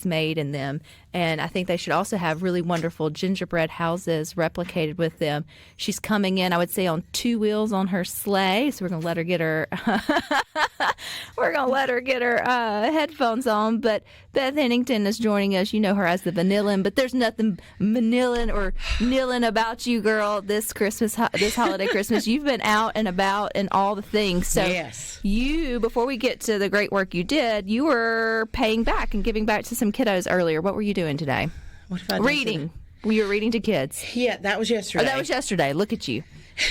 made in them, and I think they should also have really wonderful gingerbread houses replicated with them. She's coming in, I would say, on 2 wheels on her sleigh, so we're gonna let her get her headphones on. But Beth Hennington is joining us. You know her as the Vanillan, but there's nothing Vanillan or nilling about you, girl. This holiday Christmas, you've been out and about and all the things. So yes. You, before we get to the great work you did, you were paying back and giving back to some kiddos earlier. What were you doing today? What have I done reading. You were reading to kids. Yeah, that was yesterday. Oh, that was yesterday. Look at you.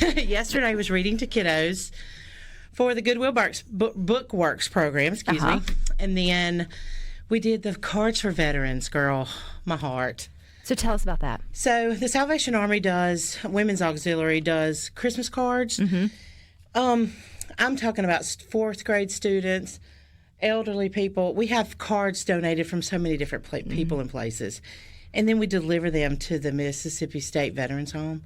Yesterday I was reading to kiddos for the Goodwill Bookworks program, excuse me. And then we did the cards for veterans, girl. My heart. So tell us about that. So the Salvation Army Women's Auxiliary does Christmas cards. Mm-hmm. I'm talking about 4th grade students, elderly people. We have cards donated from so many different people and places. And then we deliver them to the Mississippi State Veterans Home.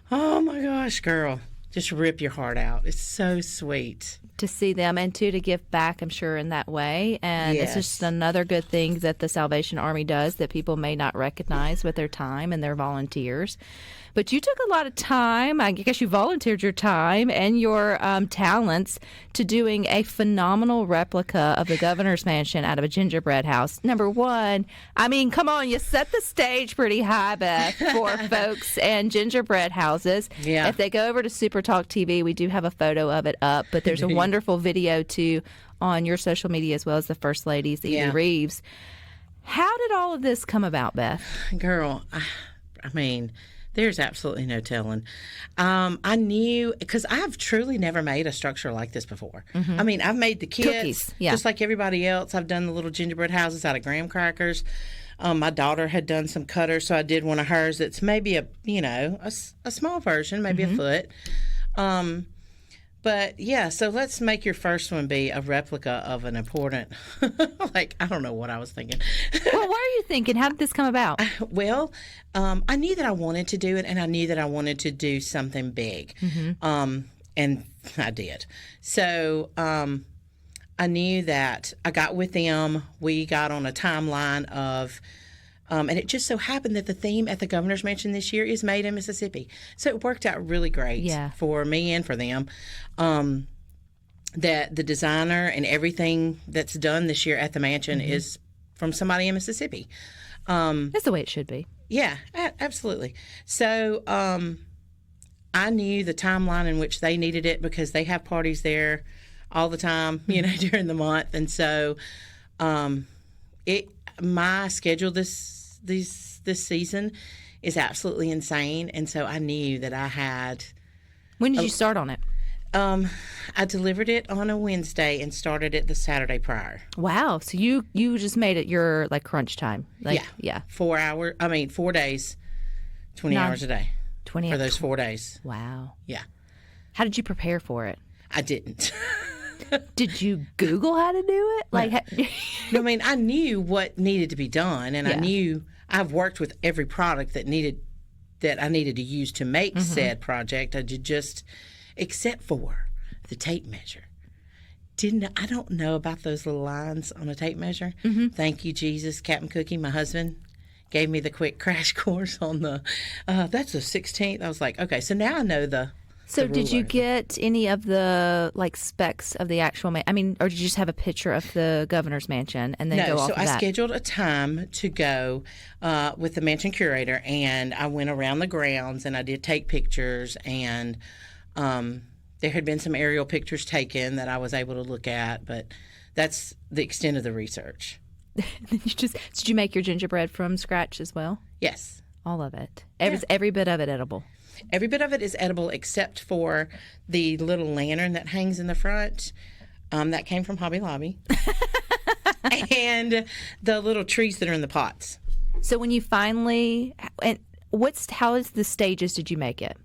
Oh, my gosh, girl. Just rip your heart out. It's so sweet. To see them and, too, to give back, I'm sure, in that way. And yes. It's just another good thing that the Salvation Army does that people may not recognize with their time and their volunteers. But you took a lot of time. I guess you volunteered your time and your talents to doing a phenomenal replica of the governor's mansion out of a gingerbread house. Number one, I mean, come on, you set the stage pretty high, Beth, for folks and gingerbread houses. Yeah. If they go over to SuperTalk TV, we do have a photo of it up, but there's a wonderful video, too, on your social media as well as the First Lady's, Edie Reeves. How did all of this come about, Beth? Girl, I mean, there's absolutely no telling. I knew, because I've truly never made a structure like this before. Mm-hmm. I mean, I've made the kits, cookies, yeah. Just like everybody else. I've done the little gingerbread houses out of graham crackers. My daughter had done some cutters, so I did one of hers that's maybe a small version, maybe a foot. But, yeah, so let's make your first one be a replica of an important, I don't know what I was thinking. Well, what are you thinking? How did this come about? I knew that I wanted to do it, and I knew that I wanted to do something big. Mm-hmm. And I did. So I knew that I got with them. We got on a timeline of... and it just so happened that the theme at the Governor's Mansion this year is Made in Mississippi. So it worked out really great for me and for them. That the designer and everything that's done this year at the mansion is from somebody in Mississippi. That's the way it should be. Yeah, absolutely. So I knew the timeline in which they needed it because they have parties there all the time, during the month. And so my schedule this season is absolutely insane, and so I knew that I had. When did you start on it? I delivered it on a Wednesday and started it the Saturday prior. Wow! So you just made it your crunch time. Yeah. 4 days, 20 hours a day. 20 for those 4 days. Wow. Yeah. How did you prepare for it? I didn't. Did you Google how to do it? No, I mean, I knew what needed to be done, and I knew I've worked with every product that I needed to use to make said project. I did just, except for the tape measure. I don't know about those little lines on a tape measure. Mm-hmm. Thank you, Jesus. Captain Cookie, my husband, gave me the quick crash course on that's the 16th. I was like, okay, so now I know the. So did you get any of the specs of the actual or did you just have a picture of the governor's mansion and then go off of that? No, so I scheduled a time to go with the mansion curator, and I went around the grounds and I did take pictures, and there had been some aerial pictures taken that I was able to look at, but that's the extent of the research. Did you make your gingerbread from scratch as well? Yes. All of it. Every bit of it edible. Every bit of it is edible except for the little lantern that hangs in the front. That came from Hobby Lobby. And the little trees that are in the pots. So when you finally, how is the stages did you make it?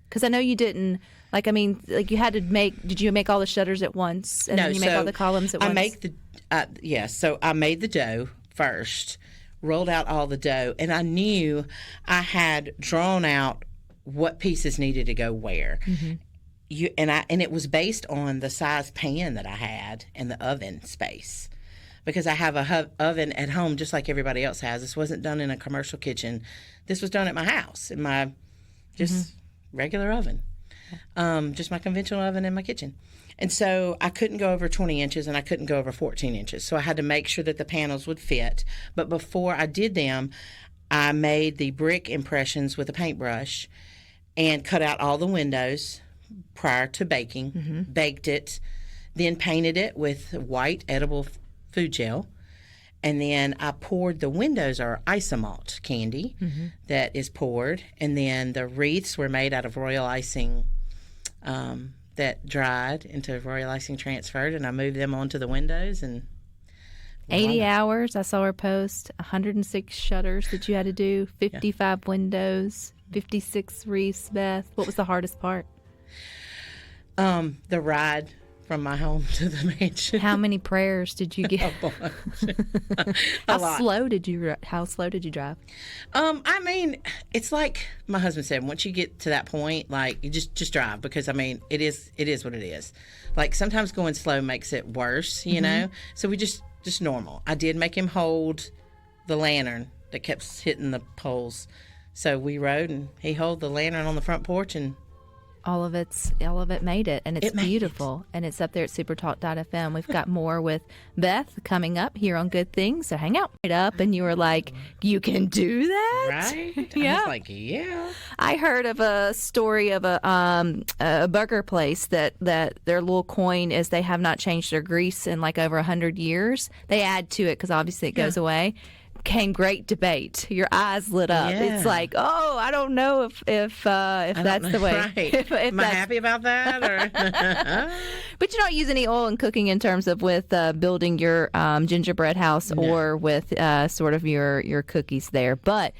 Because I know you didn't, you had to did you make all the shutters at once? And then you make all the columns at once? So I made the dough first, rolled out all the dough, and I knew I had drawn out what pieces needed to go where. Mm-hmm. And it was based on the size pan that I had and the oven space. because I have a oven at home just like everybody else has. This wasn't done in a commercial kitchen. This was done at my house in my just regular oven, just my conventional oven in my kitchen. And so I couldn't go over 20 inches and I couldn't go over 14 inches. So I had to make sure that the panels would fit. But before I did them, I made the brick impressions with a paintbrush and cut out all the windows prior to baking, baked it, then painted it with white edible food gel. And then I poured the windows are isomalt candy that is poured. And then the wreaths were made out of royal icing that dried into royal icing transferred. And I moved them onto the windows and 80 hours. I saw her post 106 shutters that you had to do, 55 windows, 56 wreaths, Beth. What was the hardest part? The ride from my home to the mansion. How many prayers did you get? A bunch. How slow did you drive? I mean, it's like my husband said, once you get to that point, like you just drive, because I mean, it is what it is. Like sometimes going slow makes it worse, you know? So we just normal. I did make him hold the lantern that kept hitting the poles. So we rode and he held the lantern on the front porch, and all of it made it, and it's beautiful, and it's up there at supertalk.fm. We've got more with Beth coming up here on Good Things, so hang out right up. And you were like, you can do that? Right? Yeah. I was like, yeah. I heard of a story of a burger place that their little coin is they have not changed their grease in like over 100 years. They add to it because obviously it goes away. Came great debate. Your eyes lit up. Yeah. It's like, oh, I don't know if that's the way. Right. If Am I happy about that? Or? But you don't use any oil in cooking in terms of with building your gingerbread house or with sort of your cookies there. But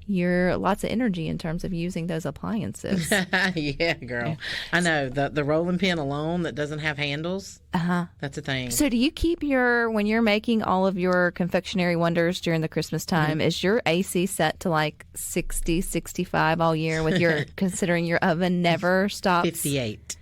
you're lots of energy in terms of using those appliances. Yeah, girl. Yeah. I know. The rolling pin alone that doesn't have handles, that's a thing. So do you keep when you're making all of your confectionery wonders during the Christmas time, is your AC set to like 60, 65 all year with your, considering your oven never stops? 58.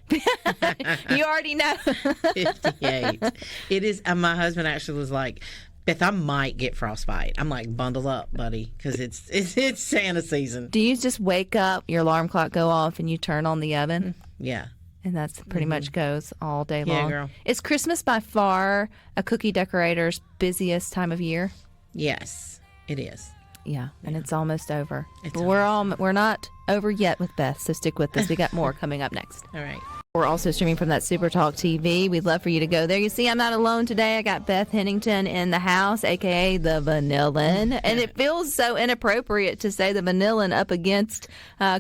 You already know. 58. It is. My husband actually was like, Beth, I might get frostbite. I'm like, bundle up, buddy, because it's Santa season. Do you just wake up, your alarm clock go off, and you turn on the oven? Yeah. And that's pretty much goes all day long. Yeah, girl. Is Christmas by far a cookie decorator's busiest time of year? Yes, it is. Yeah, and it's almost over. We're not over yet with Beth, so stick with us. We got more coming up next. All right. We're also streaming from that SuperTalk TV. We'd love for you to go there. You see, I'm not alone today. I got Beth Hennington in the house, a.k.a. the Vanillan. And it feels so inappropriate to say the Vanillan up against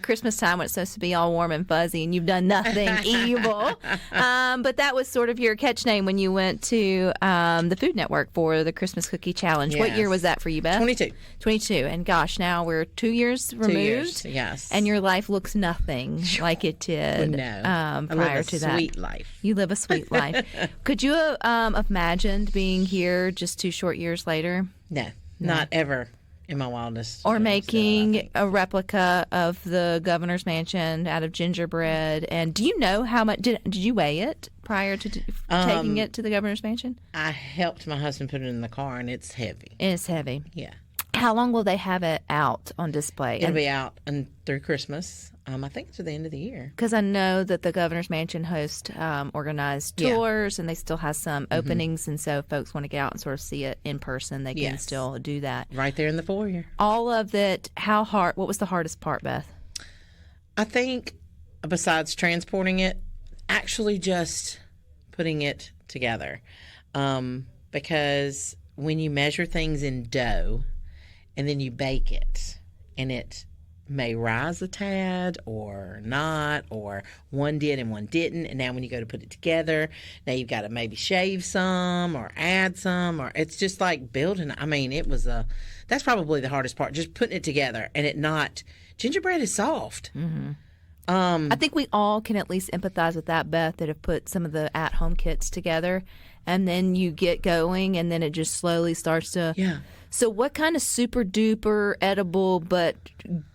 Christmas time when it's supposed to be all warm and fuzzy and you've done nothing evil. But that was sort of your catch name when you went to the Food Network for the Christmas Cookie Challenge. Yes. What year was that for you, Beth? 22. 22. And gosh, now we're 2 years removed. 2 years, yes. And your life looks nothing like it did. No. Prior to that. Sweet life. You live a sweet life. Could you have imagined being here just 2 short years later? No, not ever in my wildest Or dreams, making a replica of the governor's mansion out of gingerbread. And do you know how much? Did you weigh it prior to taking it to the governor's mansion? I helped my husband put it in the car, and it's heavy. It's heavy. Yeah. How long will they have it out on display? It'll be out through Christmas. I think it's to the end of the year. Because I know that the Governor's Mansion hosts organized tours, and they still have some openings, and so if folks want to get out and sort of see it in person, they can still do that. Right there in the foyer. All of it, what was the hardest part, Beth? I think, besides transporting it, actually just putting it together. Because when you measure things in dough, and then you bake it, and it may rise a tad or not, or one did and one didn't, and now when you go to put it together, now you've got to maybe shave some or add some, or it's just like building. I mean, that's probably the hardest part, just putting it together, and gingerbread is soft. I think we all can at least empathize with that, Beth, that have put some of the at-home kits together, and then you get going, and then it just slowly starts to... Yeah. So what kind of super-duper edible but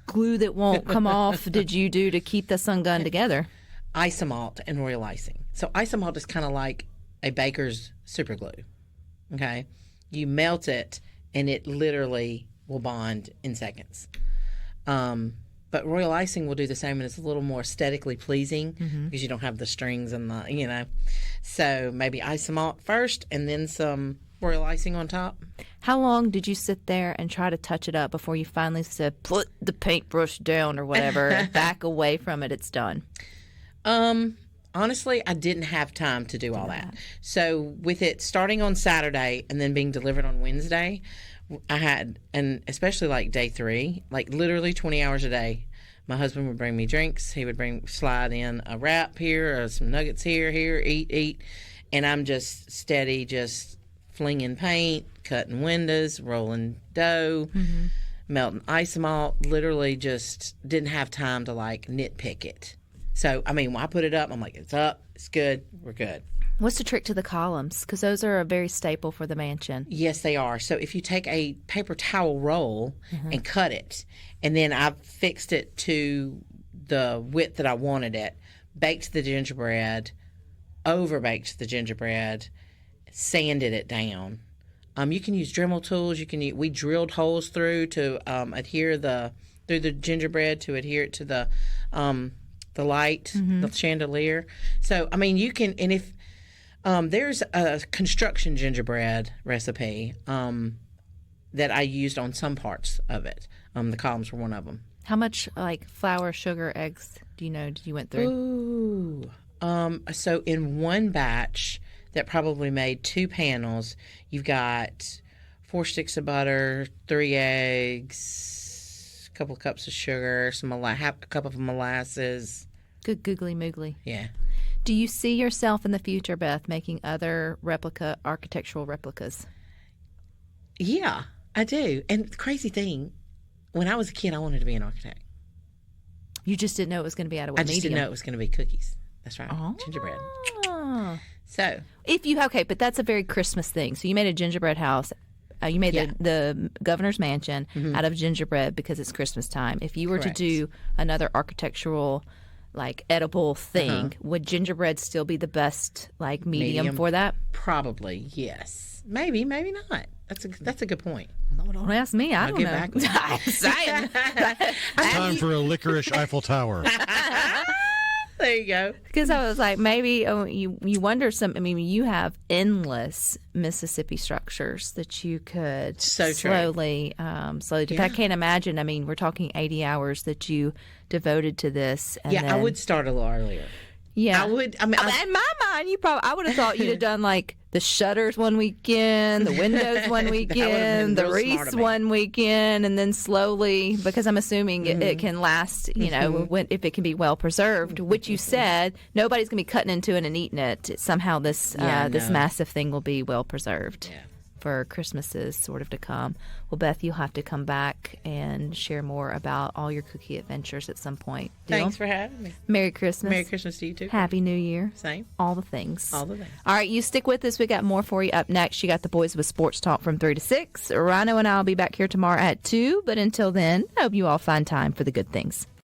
glue that won't come off did you do to keep the sun gun together? Isomalt and royal icing. So isomalt is kind of like a baker's super glue, okay? You melt it, and it literally will bond in seconds. But royal icing will do the same, and it's a little more aesthetically pleasing because you don't have the strings and the. So maybe isomalt first, and then some royal icing on top. How long did you sit there and try to touch it up before you finally said, put the paintbrush down or whatever, and back away from it, it's done? Honestly, I didn't have time to do all that. So with it starting on Saturday and then being delivered on Wednesday, I had, and especially like day 3, like literally 20 hours a day, my husband would bring me drinks. He would slide in a wrap here, or some nuggets here, eat. And I'm just steady, just flinging paint, cutting windows, rolling dough, melting isomalt. Literally just didn't have time to like nitpick it. So, I mean, when I put it up, I'm like, it's up, it's good, we're good. What's the trick to the columns? Because those are a very staple for the mansion. Yes, they are. So if you take a paper towel roll and cut it, and then I fixed it to the width that I wanted it, baked the gingerbread, over-baked the gingerbread, sanded it down. You can use Dremel tools. We drilled holes through to adhere through the gingerbread to adhere it to the light, the chandelier. So, I mean, you can, and if there's a construction gingerbread recipe that I used on some parts of it. The columns were one of them. How much like flour, sugar, eggs did you went through? So in one batch that probably made 2 panels, you've got 4 sticks of butter, 3 eggs, a couple of cups of sugar, half a cup of molasses. Good googly moogly. Yeah. Do you see yourself in the future, Beth, making other architectural replicas? Yeah, I do. And the crazy thing, when I was a kid, I wanted to be an architect. You just didn't know it was going to be out of what medium? I just didn't know it was going to be cookies. That's right. Gingerbread. So. But that's a very Christmas thing. So you made a gingerbread house. You made the governor's mansion out of gingerbread because it's Christmas time. If you were to do another architectural like edible thing, would gingerbread still be the best like medium for that? Probably, yes. Maybe not. That's a good point. Don't ask me. I don't know. Back with I'm saying. Time for a licorice Eiffel Tower. There you go. Because I was like, maybe you wonder you have endless Mississippi structures that you could slowly do. I can't imagine. I mean, we're talking 80 hours that you devoted to this. And I would start a little earlier. Yeah, I would. I mean, in my mind, I would have thought you'd have done like the shutters one weekend, the windows one weekend, the wreaths one weekend, and then slowly, because I'm assuming it can last. If it can be well preserved, which you said nobody's gonna be cutting into it and eating it. Somehow this massive thing will be well preserved. Yeah. For Christmases sort of to come. Well, Beth, you'll have to come back and share more about all your cookie adventures at some point. Deal? Thanks for having me. Merry Christmas. Merry Christmas to you too. Happy New Year. Same. All the things. All the things. All right, you stick with us. We got more for you up next. You got the boys with Sports Talk from 3 to 6. Rhino and I will be back here tomorrow at 2. But until then, I hope you all find time for the good things.